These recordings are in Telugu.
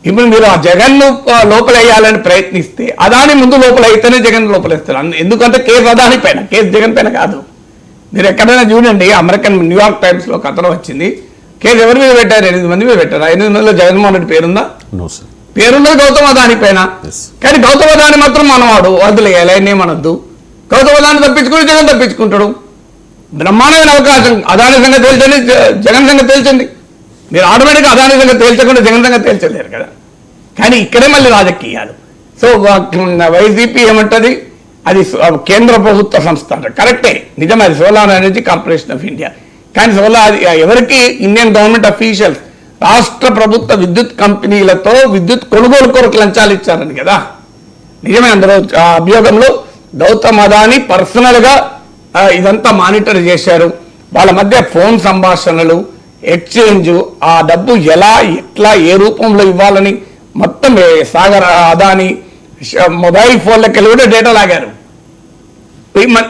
ఇప్పుడు మీరు ఆ జగన్ను లోపలేయాలని ప్రయత్నిస్తే అదాని ముందు లోపల అయితేనే జగన్ లోపలేస్తారు. ఎందుకంటే కేసు అదాని పైన, కేసు జగన్ పైన కాదు. మీరు ఎక్కడైనా చూడండి, అమెరికన్ న్యూయార్క్ టైమ్స్లో కథనం వచ్చింది, కేసు ఎవరి మీద పెట్టారు? 8 మంది మీద పెట్టారు. 8 మందిలో జగన్మోహన్ రెడ్డి పేరుందా? పేరున్నది గౌతమ్ అదాని పైన. కానీ గౌతమ్ అదాని మాత్రం మనవాడు, వదిలేయాలి, ఆయనేమనొద్దు. గౌతమ్ అదాని తప్పించుకుని జగన్ తప్పించుకుంటాడు. బ్రహ్మాండమైన అవకాశం. అదాని సంగతి తేల్చండి, జగన్ సంగతి తేల్చండి. మీరు ఆటోమేటిక్గా అదాని సంగతి తేల్చకుండా జగన్ సంగతి తేల్చలేరు కదా. కానీ ఇక్కడే మళ్ళీ రాజకీయాలు. సో వైసీపీ ఏమంటుంది, అది కేంద్ర ప్రభుత్వ సంస్థ అంటారు. కరెక్టే, నిజమే, అది solar energy corporation of India. కానీ సోలార్ ఎవరికి? ఇండియన్ గవర్నమెంట్ అఫీషియల్స్ రాష్ట్ర ప్రభుత్వ విద్యుత్ కంపెనీలతో విద్యుత్ కొనుగోలు కొరకు లంచాలు ఇచ్చారని కదా. నిజమే, అందరూ ఆ అభియోగంలో గౌతమ్ అదాని పర్సనల్గా ఇదంతా మానిటర్ చేశారు. వాళ్ళ మధ్య ఫోన్ సంభాషణలు, ఎక్స్చేంజ్, ఆ డబ్బు ఎలా, ఎట్లా, ఏ రూపంలో ఇవ్వాలని మొత్తం సాగర్ అదాని మొబైల్ ఫోన్లకి కూడా డేటా లాగారు.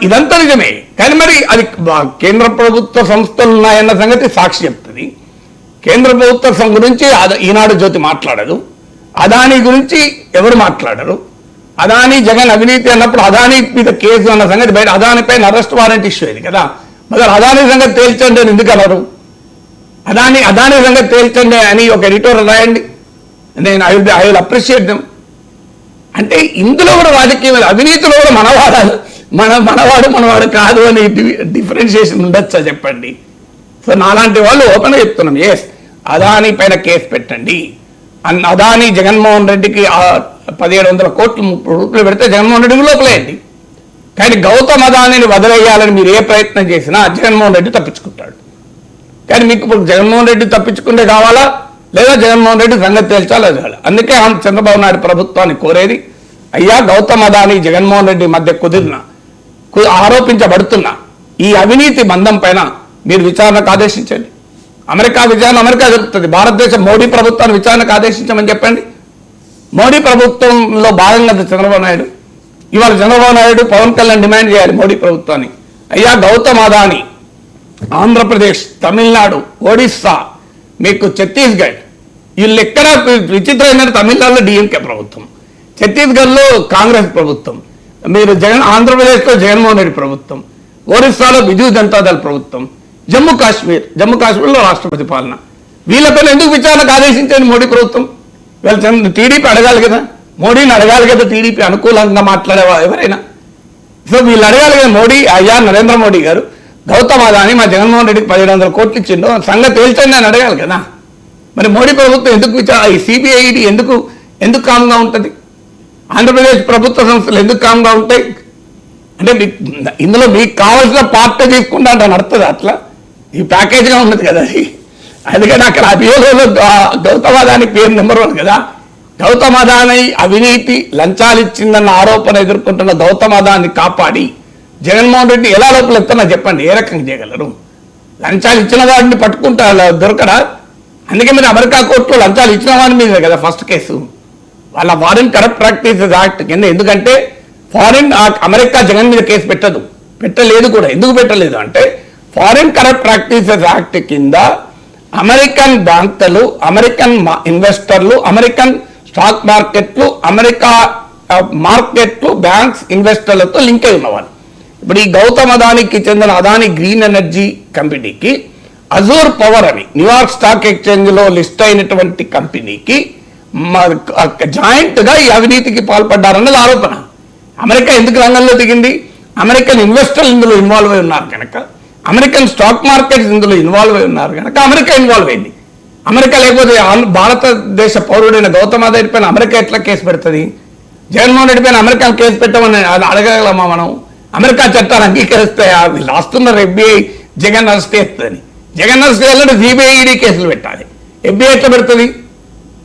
ఇదంతా నిజమే. కానీ మరి అది కేంద్ర ప్రభుత్వ సంస్థలు ఉన్నాయన్న సంగతి సాక్షి చెప్తుంది. కేంద్ర ప్రభుత్వ గురించి ఈనాడు జ్యోతి మాట్లాడదు. అదాని గురించి ఎవరు మాట్లాడరు. అదాని జగన్ అవినీతి అన్నప్పుడు అదాని మీద కేసు అన్న సంగతి బయట, అదాని పైన అరెస్ట్ వారెంట్ ఇష్యూ అయింది కదా. మరి అదాని సంగతి తేల్చండి అని ఎందుకు అన్నారు? అదాని సంగతి తేల్చండి అని ఒక ఎడిటోరియల్ రాయండి, నేను ఐ విల్ అప్రిషియేట్ దెమ్. అంటే ఇందులో కూడా రాజకీయం, అవినీతిలో కూడా మనవాడు కాదు అని డిఫరెన్షియేషన్ ఉండొచ్చా చెప్పండి. సో నాలాంటి వాళ్ళు ఓపెన్గా చెప్తున్నాం, ఎస్ అదాని పైన కేసు పెట్టండి. అదాని జగన్మోహన్ రెడ్డికి 1700 కోట్లు రూపాయలు పెడితే జగన్మోహన్ రెడ్డికి లోపలేయండి. కానీ గౌతమ్ అదానిని వదిలేయాలని మీరు ఏ ప్రయత్నం చేసినా జగన్మోహన్ రెడ్డి తప్పించుకుంటాడు. కానీ మీకు ఇప్పుడు జగన్మోహన్ రెడ్డి తప్పించుకుంటే కావాలా, లేదా జగన్మోహన్ రెడ్డి సంగతి తేల్చాలా? అందుకే చంద్రబాబు నాయుడు ప్రభుత్వాన్ని కోరేది, అయ్యా గౌతమ్ అదాని జగన్మోహన్ రెడ్డి మధ్య ఆరోపించబడుతున్న ఈ అవినీతి బంధం పైన మీరు విచారణకు ఆదేశించండి. అమెరికా జరుగుతుంది. భారతదేశం మోడీ ప్రభుత్వాన్ని విచారణకు ఆదేశించమని చెప్పండి. మోడీ ప్రభుత్వంలో భాగంగా చంద్రబాబు నాయుడు, ఇవాళ చంద్రబాబు నాయుడు పవన్ కళ్యాణ్ డిమాండ్ చేయాలి మోడీ ప్రభుత్వాన్ని, అయ్యా గౌతమ్ అదాని ఆంధ్రప్రదేశ్, తమిళనాడు, ఒడిస్సా, మీకు ఛత్తీస్గఢ్, వీళ్ళు ఎక్కడ విచిత్రమైన తమిళనాడులో డిఎంకే ప్రభుత్వం, ఛత్తీస్గఢ్లో కాంగ్రెస్ ప్రభుత్వం, మీరు ఆంధ్రప్రదేశ్లో జగన్మోహన్ రెడ్డి ప్రభుత్వం, ఒరిస్సాలో బిజు జనతాదళ ప్రభుత్వం, జమ్మూ కాశ్మీర్లో రాష్ట్రపతి పాలన. వీళ్ళపైన ఎందుకు విచారణకు ఆదేశించండి మోడీ ప్రభుత్వం? వీళ్ళు టీడీపీ అడగాలి కదా, మోడీని అడగాలి కదా, టీడీపీ అనుకూలంగా మాట్లాడే ఎవరైనా. సో వీళ్ళు అడగాలి కదా, మోడీ, అయ్యా నరేంద్ర మోడీ గారు గౌతమ్ అదాని మా జగన్మోహన్ రెడ్డికి 1700 కోట్లు ఇచ్చిండు, సంగతి తేల్చండి అని అడగాలి కదా. మరి మోడీ ప్రభుత్వం ఎందుకు ఈ సిబిఐడి ఎందుకు కామ్గా ఉంటుంది? ఆంధ్రప్రదేశ్ ప్రభుత్వ సంస్థలు ఎందుకు కామ్గా ఉంటాయి? అంటే ఇందులో మీకు కావాల్సిన పార్టీ తీసుకుంటా అంటే నడుతుంది, అట్లా ఈ ప్యాకేజ్గా ఉన్నది కదా అది. అందుకని అక్కడ అభియోగంలో గౌతమ్ అదాని పేరు నెంబర్ 1 కదా. గౌతమ్ అదాని అవినీతి లంచాలు ఇచ్చిందన్న ఆరోపణ ఎదుర్కొంటున్న గౌతమ్ అదాన్ని కాపాడి జగన్మోహన్ రెడ్డి ఎలా లోపల ఎత్తున్నా చెప్పండి, ఏ రకంగా చేయగలరు? లంచాలు ఇచ్చిన వాడిని పట్టుకుంటా దొరకడా? అందుకే మీరు అమెరికా కోర్టులో లంచాలు ఇచ్చిన వాడి మీద కదా ఫస్ట్ కేసు, వాళ్ళ ఫారిన్ కరప్ట్ ప్రాక్టీసెస్ యాక్ట్ కింద. ఎందుకంటే అమెరికా జగన్ మీద కేసు పెట్టలేదు కూడా. ఎందుకు పెట్టలేదు అంటే ఫారిన్ కరప్ట్ ప్రాక్టీసెస్ యాక్ట్ కింద అమెరికన్ బ్యాంకులు, అమెరికన్ ఇన్వెస్టర్లు, అమెరికన్ స్టాక్ మార్కెట్లు, అమెరికా మార్కెట్లు, బ్యాంక్స్ ఇన్వెస్టర్లతో లింక్ అయి ఉన్నవాళ్ళు. ఇప్పుడు ఈ గౌతమ్ అదానికి చెందిన అదాని గ్రీన్ ఎనర్జీ కంపెనీకి అజూర్ పవర్ అని న్యూయార్క్ స్టాక్ ఎక్స్చేంజ్లో లిస్ట్ అయినటువంటి కంపెనీకి జాయింట్గా ఈ అవినీతికి పాల్పడ్డారన్నది ఆరోపణ. అమెరికా ఎందుకు రంగంలో దిగింది? అమెరికన్ ఇన్వెస్టర్లు ఇందులో ఇన్వాల్వ్ అయి ఉన్నారు కనుక, అమెరికన్ స్టాక్ మార్కెట్స్ ఇందులో ఇన్వాల్వ్ అయి ఉన్నారు కనుక అమెరికా ఇన్వాల్వ్ అయింది. అమెరికా లేకపోతే భారతదేశ పౌరుడైన గౌతమ్ అదాని పైన అమెరికా ఎట్లా కేసు పెడుతుంది? జగన్మోహన్ రెడ్డి పైన అమెరికా కేసు పెట్టమని అడగగలమా మనం? అమెరికా చట్టాలు అంగీకరిస్తే వీళ్ళు రాస్తున్నారు ఎఫ్బిఐ జగన్ అరెస్ట్ చేస్తుందని. జగన్ అరెస్ట్ చేయాలంటే సిబిఐడి కేసులు పెట్టాలి. ఎఫ్బిఐ ఎట్లా పెడుతుంది?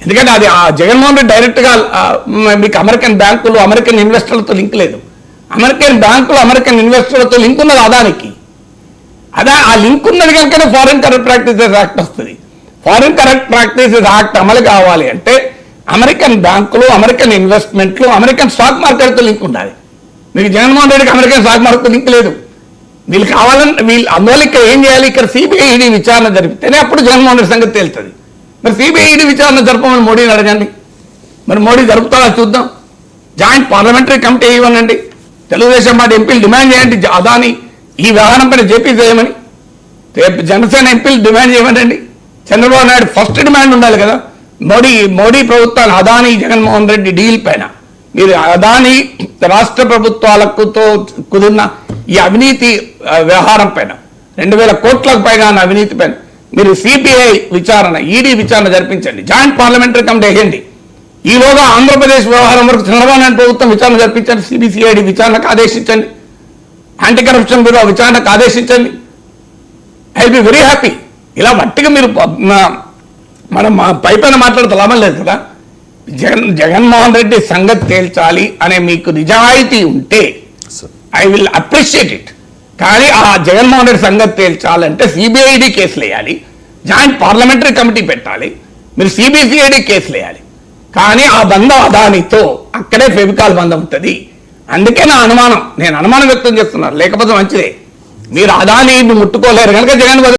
ఎందుకంటే అది జగన్మోహన్ రెడ్డి డైరెక్ట్గా మీకు అమెరికన్ బ్యాంకులు, అమెరికన్ ఇన్వెస్టర్లతో లింక్ లేదు. అమెరికన్ బ్యాంకులు, అమెరికన్ ఇన్వెస్టర్లతో లింక్ ఉన్నది అదానికి. ఆ లింక్ ఉన్నది కనుకనే ఫారిన్ కరప్ట్ ప్రాక్టీసెస్ యాక్ట్ వస్తుంది. ఫారిన్ కరప్ట్ ప్రాక్టీసెస్ యాక్ట్ అమలు కావాలి అంటే అమెరికన్ బ్యాంకులు, అమెరికన్ ఇన్వెస్ట్మెంట్లు, అమెరికన్ స్టాక్ మార్కెట్తో లింక్ ఉండాలి. మీకు జగన్మోహన్ రెడ్డికి అమెరికన్ స్టాక్ మార్కెట్తో లింక్ లేదు. వీళ్ళు కావాలని అందువల్ల ఇక్కడ ఏం చేయాలి? ఇక్కడ సిబిఐడి విచారణ జరిపితేనే అప్పుడు జగన్మోహన్ రెడ్డి సంగతి తేలుతుంది. మరి సిబిఐడి విచారణ జరపమని మోడీని అడగండి. మరి మోడీ జరుపుతాడా చూద్దాం. జాయింట్ పార్లమెంటరీ కమిటీ ఇవ్వనండి, తెలుగుదేశం పార్టీ ఎంపీలు డిమాండ్ చేయండి అదాని ఈ వ్యవహారం పైన జేపీ చేయమని, జనసేన ఎంపీలు డిమాండ్ చేయమనండి. చంద్రబాబు నాయుడు ఫస్ట్ డిమాండ్ ఉండాలి కదా. మోడీ ప్రభుత్వాలు అదాని జగన్మోహన్ రెడ్డి డీల్ పైన మీరు అదాని రాష్ట్ర ప్రభుత్వాలకు కుదిరిన ఈ అవినీతి వ్యవహారం పైన 2000 కోట్లకు పైగా అవినీతి పైన మీరు సిబిఐ విచారణ, ఈడీ విచారణ జరిపించండి, జాయింట్ పార్లమెంటరీ కమిటీ వేయండి. ఈలోగా ఆంధ్రప్రదేశ్ వ్యవహారం వరకు చంద్రబాబు నాయుడు ప్రభుత్వం విచారణ జరిపించండి, సిబిసిఐడి విచారణకు ఆదేశించండి, యాంటీ కరప్షన్ బ్యూరో విచారణకు ఆదేశించండి. I be very happy. ఇలా మట్టిగా మీరు మనం పైన మాట్లాడితే లాభం లేదు కదా. జగన్మోహన్ రెడ్డి సంగతి తేల్చాలి అనే మీకు నిజాయితీ ఉంటే ఐ విల్ అప్రిషియేట్ ఇట్. కానీ ఆ జగన్మోహన్ రెడ్డి సంగతి తేల్చాలంటే సిబిఐడి కేసులు వేయాలి, జాయింట్ పార్లమెంటరీ కమిటీ పెట్టాలి, మీరు సిబిసిఐడి కేసులు వేయాలి. కానీ ఆ బంధం అదానితో అక్కడే ఫెవికాల్ బంధం ఉంటుంది. అందుకే నా అనుమానం, నేను అనుమానం వ్యక్తం చేస్తున్నాను. లేకపోతే మంచిదే, మీరు అదానిని ముట్టుకోలేరు కనుక జగన్